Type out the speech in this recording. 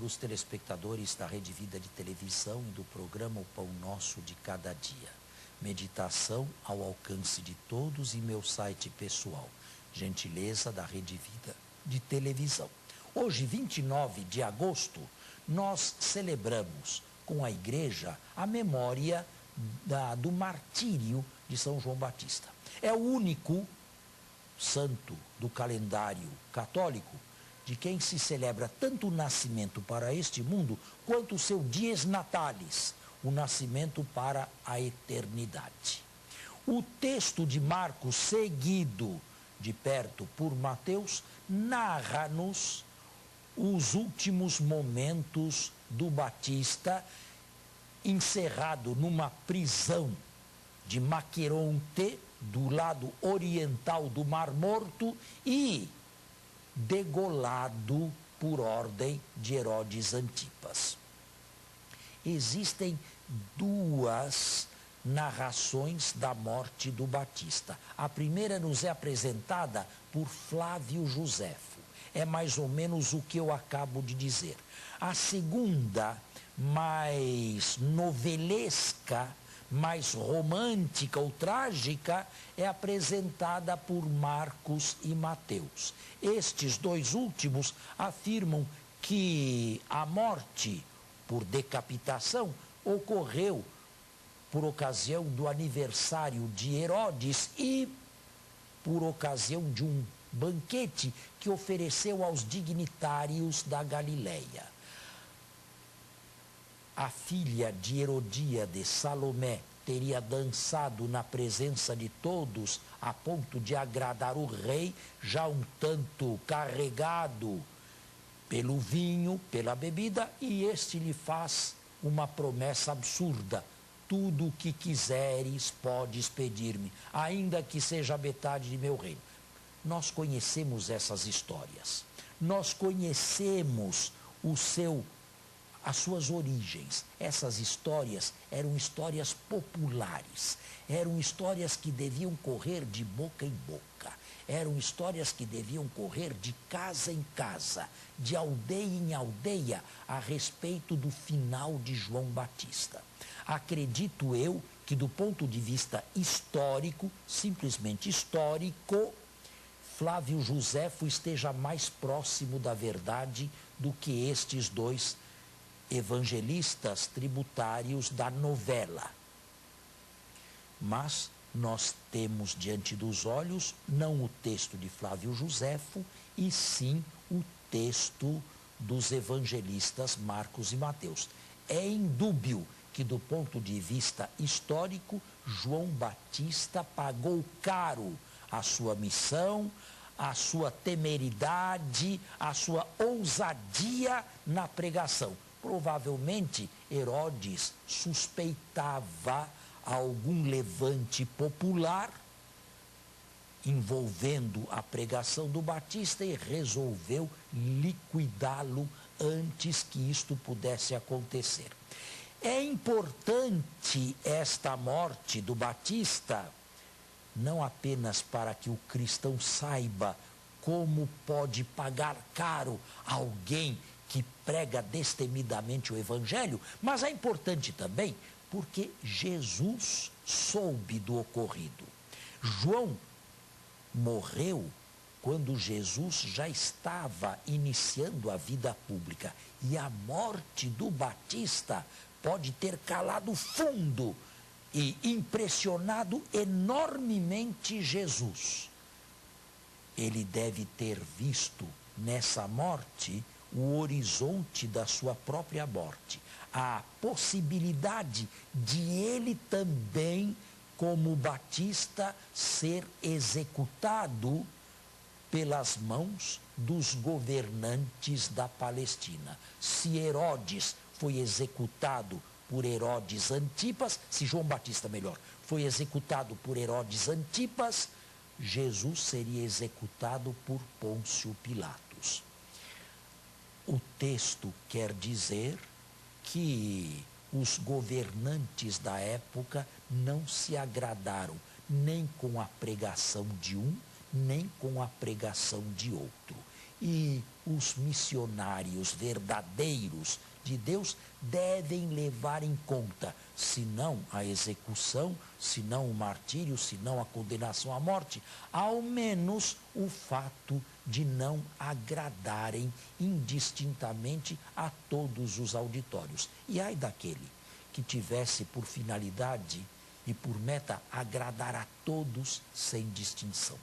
dos telespectadores da Rede Vida de televisão e do programa O Pão Nosso de Cada Dia. Meditação ao alcance de todos em meu site pessoal. Gentileza da Rede Vida de televisão. Hoje, 29 de agosto, nós celebramos com a igreja a memória do martírio de São João Batista. É o único santo do calendário católico de quem se celebra tanto o nascimento para este mundo quanto o seu dies natalis, o nascimento para a eternidade. O texto de Marcos, seguido de perto por Mateus, narra-nos os últimos momentos do Batista, encerrado numa prisão de Maqueronte, do lado oriental do Mar Morto, e degolado por ordem de Herodes Antipas. Existem duas narrações da morte do Batista. A primeira nos é apresentada por Flávio Josefo. É mais ou menos o que eu acabo de dizer. A segunda, mais novelesca, mais romântica ou trágica, é apresentada por Marcos e Mateus. Estes dois últimos afirmam que a morte por decapitação ocorreu por ocasião do aniversário de Herodes e por ocasião de um banquete que ofereceu aos dignitários da Galileia. A filha de Herodíade, Salomé, teria dançado na presença de todos a ponto de agradar o rei, já um tanto carregado pelo vinho, pela bebida, e este lhe faz uma promessa absurda: tudo o que quiseres podes pedir-me, ainda que seja metade de meu reino. Nós conhecemos essas histórias, nós conhecemos as suas origens. Essas histórias eram histórias populares, eram histórias que deviam correr de boca em boca, eram histórias que deviam correr de casa em casa, de aldeia em aldeia, a respeito do final de João Batista. Acredito eu que, do ponto de vista histórico, simplesmente histórico, Flávio Josefo esteja mais próximo da verdade do que estes dois evangelistas tributários da novela. Mas nós temos diante dos olhos não o texto de Flávio Josefo, e sim o texto dos evangelistas Marcos e Mateus. É indúbio que, do ponto de vista histórico, João Batista pagou caro a sua missão, a sua temeridade, a sua ousadia na pregação. Provavelmente Herodes suspeitava algum levante popular envolvendo a pregação do Batista e resolveu liquidá-lo antes que isto pudesse acontecer. É importante esta morte do Batista, não apenas para que o cristão saiba como pode pagar caro alguém que prega destemidamente o Evangelho, mas é importante também porque Jesus soube do ocorrido. João morreu quando Jesus já estava iniciando a vida pública, e a morte do Batista pode ter calado fundo e impressionado enormemente Jesus. Ele deve ter visto nessa morte o horizonte da sua própria morte, a possibilidade de ele também, como Batista, ser executado pelas mãos dos governantes da Palestina. Se Herodes foi executado por Herodes Antipas, se João Batista, melhor, foi executado por Herodes Antipas, Jesus seria executado por Pôncio Pilatos. O texto quer dizer que os governantes da época não se agradaram nem com a pregação de um, nem com a pregação de outro. E os missionários verdadeiros de Deus devem levar em conta, se não a execução, se não o martírio, se não a condenação à morte, ao menos o fato de não agradarem indistintamente a todos os auditórios. E ai daquele que tivesse por finalidade e por meta agradar a todos sem distinção.